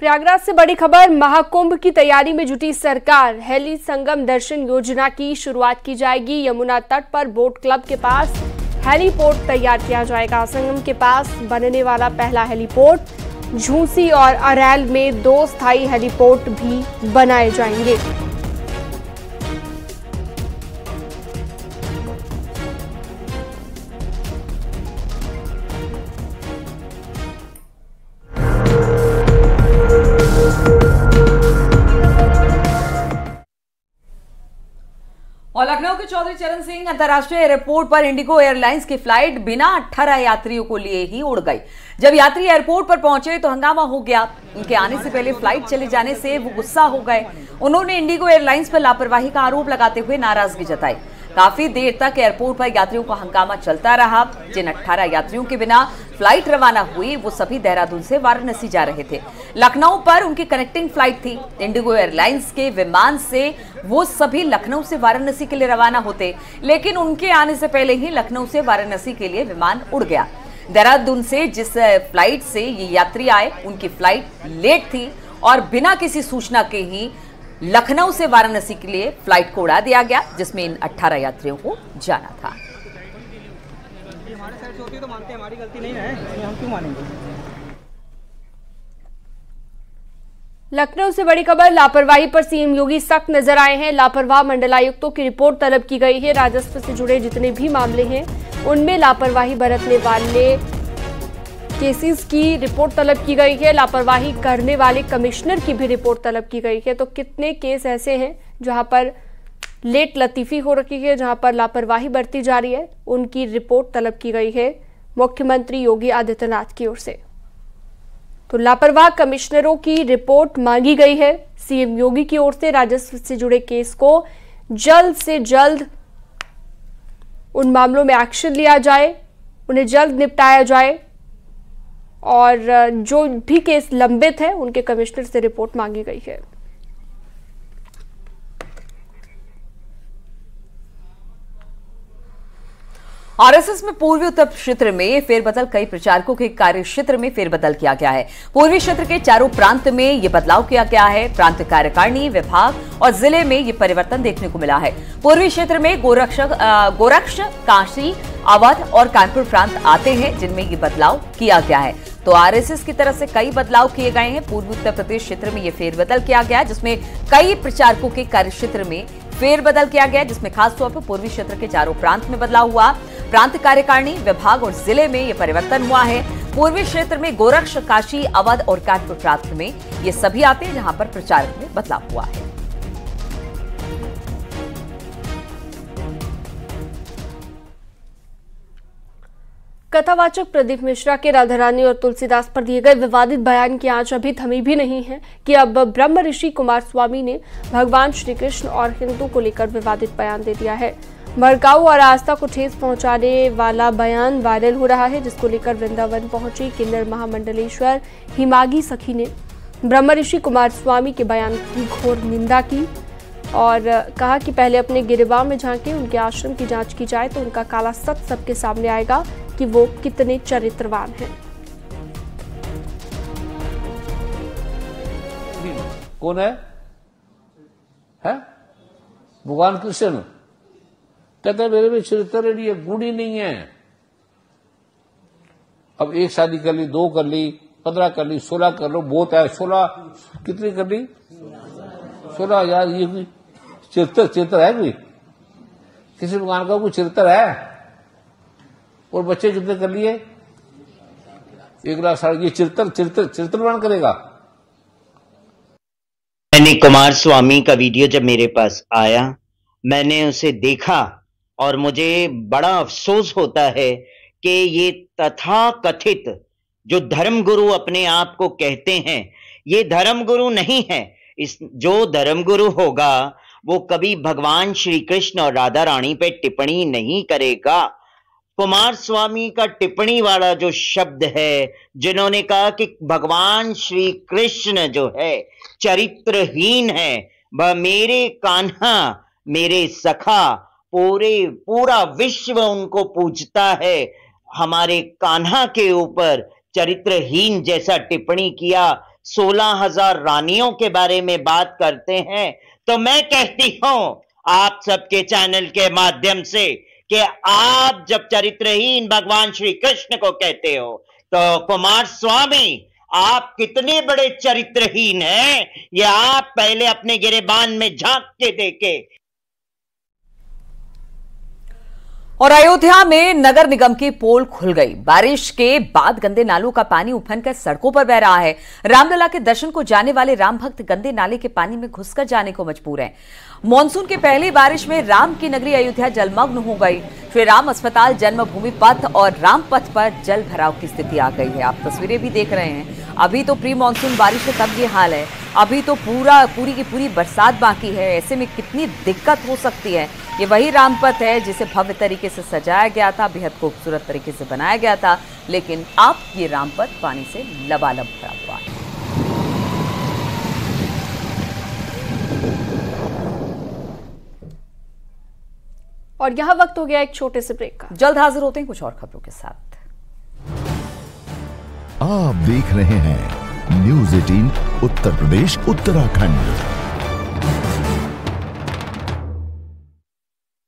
प्रयागराज से बड़ी खबर, महाकुंभ की तैयारी में जुटी सरकार। हेली संगम दर्शन योजना की शुरुआत की जाएगी। यमुना तट पर बोट क्लब के पास हेलीपोर्ट तैयार किया जाएगा। संगम के पास बनने वाला पहला हेलीपोर्ट, झूंसी और अरैल में 2 स्थायी हेलीपोर्ट भी बनाए जाएंगे। और लखनऊ के चौधरी चरण सिंह अंतर्राष्ट्रीय एयरपोर्ट पर इंडिगो एयरलाइंस की फ्लाइट बिना 18 यात्रियों को लिए ही उड़ गई। जब यात्री एयरपोर्ट पर पहुंचे तो हंगामा हो गया। उनके आने से पहले फ्लाइट चले जाने से वो गुस्सा हो गए। उन्होंने इंडिगो एयरलाइंस पर लापरवाही का आरोप लगाते हुए नाराजगी जताई। काफी देर तक एयरपोर्ट पर यात्रियों का हंगामा चलता रहा। जिन 18 यात्रियों के बिना फ्लाइट रवाना हुई वो सभी देहरादून से वाराणसी जा रहे थे। लखनऊ पर उनकी कनेक्टिंग फ्लाइट थी। इंडिगो एयरलाइंस के विमान से वो सभी लखनऊ से वाराणसी के लिए रवाना होते, लेकिन उनके आने से पहले ही लखनऊ से वाराणसी के लिए विमान उड़ गया। देहरादून से जिस फ्लाइट से ये यात्री आए उनकी फ्लाइट लेट थी और बिना किसी सूचना के ही लखनऊ से वाराणसी के लिए फ्लाइट को उड़ा दिया गया, जिसमें इन 18 यात्रियों को जाना था। हमारे साइड से होती तो मानते हैं, हमारी गलती नहीं है, हम क्यों मानेंगे। लखनऊ से बड़ी खबर, लापरवाही पर सीएम योगी सख्त नजर आए हैं। लापरवाह मंडलायुक्तों की रिपोर्ट तलब की गई है। राजस्व से जुड़े जितने भी मामले हैं उनमें लापरवाही बरतने वाले केसेस की रिपोर्ट तलब की गई है। लापरवाही करने वाले कमिश्नर की भी रिपोर्ट तलब की गई है। तो कितने केस ऐसे हैं जहां पर लेट लतीफी हो रखी है, जहां पर लापरवाही बरती जा रही है, उनकी रिपोर्ट तलब की गई है मुख्यमंत्री योगी आदित्यनाथ की ओर से। तो लापरवाह कमिश्नरों की रिपोर्ट मांगी गई है सीएम योगी की ओर से। राजस्व से जुड़े केस को जल्द से जल्द उन मामलों में एक्शन लिया जाए, उन्हें जल्द निपटाया जाए और जो भी केस लंबित है उनके कमिश्नर से रिपोर्ट मांगी गई है। आरएसएस में पूर्वी उत्तर क्षेत्र में फेरबदल, कई प्रचारकों के कार्य क्षेत्र में फेरबदल किया गया है। पूर्वी क्षेत्र के चारों प्रांत में यह बदलाव किया गया है। प्रांत कार्यकारिणी, विभाग और जिले में यह परिवर्तन देखने को मिला है। पूर्वी क्षेत्र में गोरक्ष, काशी, अवध और कानपुर प्रांत आते हैं जिनमें ये बदलाव किया गया है। तो आरएसएस की तरफ से कई बदलाव किए गए हैं। पूर्वी उत्तर प्रदेश क्षेत्र में यह फेरबदल किया गया, जिसमें कई प्रचारकों के कार्य क्षेत्र में फेरबदल किया गया, जिसमें खासतौर पर पूर्वी क्षेत्र के चारों प्रांत में बदलाव हुआ। प्रांत कार्यकारिणी, विभाग और जिले में यह परिवर्तन हुआ है। पूर्वी क्षेत्र में गोरक्ष, काशी, अवध और कानपुर प्रांत में ये सभी आते हैं जहां पर प्रचारक में बदलाव हुआ है। कथावाचक प्रदीप मिश्रा के राधा रानी और तुलसीदास पर दिए गए विवादित बयान की आंच अभी थमी भी नहीं है कि अब ब्रह्म ऋषि कुमार स्वामी ने भगवान श्री कृष्ण और हिंदू को लेकर विवादित बयान दे दिया है। भड़काऊ और आस्था को ठेस पहुंचाने वाला बयान वायरल हो रहा है, जिसको लेकर वृंदावन पहुंची किन्नर महामंडलेश्वर हिमागी सखी ने ब्रह्म ऋषि कुमार स्वामी के बयान की घोर निंदा की और कहा कि पहले अपने गिरवा में झांके, उनके आश्रम की जांच की जाए तो उनका काला सच सबके सामने आएगा कि वो कितने चरित्रवान हैं। कौन है? भगवान कृष्ण कहते मेरे में चरित्र नहीं है, गुण ही नहीं है। अब एक शादी कर ली, 2 कर ली, 15 कर ली, 16 कर लो, बहुत है। 16 कितनी कर ली? 16 यार, ये कोई चरित्र है? कोई किसी भगवान का कोई चरित्र है? और बच्चे कितने कर लिए? 1 लाख 60। ये चरित्रवान करेगा? मैंने कुमार स्वामी का वीडियो जब मेरे पास आया, मैंने उसे देखा और मुझे बड़ा अफसोस होता है कि ये तथाकथित जो धर्मगुरु अपने आप को कहते हैं, ये धर्मगुरु नहीं है। जो धर्मगुरु होगा वो कभी भगवान श्री कृष्ण और राधा रानी पे टिप्पणी नहीं करेगा। कुमार स्वामी का टिप्पणी वाला जो शब्द है, जिन्होंने कहा कि भगवान श्री कृष्ण जो है चरित्रहीन है, वह मेरे कान्हा, मेरे सखा, पूरा विश्व उनको पूजता है, हमारे कान्हा के ऊपर चरित्रहीन जैसा टिप्पणी किया, 16,000 रानियों के बारे में बात करते हैं, तो मैं कहती हूं आप सबके चैनल के माध्यम से कि आप जब चरित्रहीन भगवान श्री कृष्ण को कहते हो, तो कुमार स्वामी आप कितने बड़े चरित्रहीन हैं, ये आप पहले अपने गिरेबान में झांक के देखें। और अयोध्या में नगर निगम की पोल खुल गई। बारिश के बाद गंदे नालों का पानी उफनकर सड़कों पर बह रहा है। रामलला के दर्शन को जाने वाले राम भक्त गंदे नाले के पानी में घुसकर जाने को मजबूर हैं। मानसून की पहली बारिश में राम की नगरी अयोध्या जलमग्न हो गई। श्री राम अस्पताल, जन्मभूमि पथ और राम पथ पर जल भराव की स्थिति आ गई है। आप तस्वीरें भी देख रहे हैं। अभी तो प्री मानसून बारिश है तब ये हाल है। अभी तो पूरी की पूरी बरसात बाकी है। ऐसे में कितनी दिक्कत हो सकती है। ये वही रामपथ है जिसे भव्य तरीके से सजाया गया था, बेहद खूबसूरत तरीके से बनाया गया था, लेकिन अब ये रामपथ पानी से लबालब भरा हुआ है। और यह वक्त हो गया एक छोटे से ब्रेक का। जल्द हाजिर होते हैं कुछ और खबरों के साथ। आप देख रहे हैं न्यूज़ 18 उत्तर प्रदेश उत्तराखंड।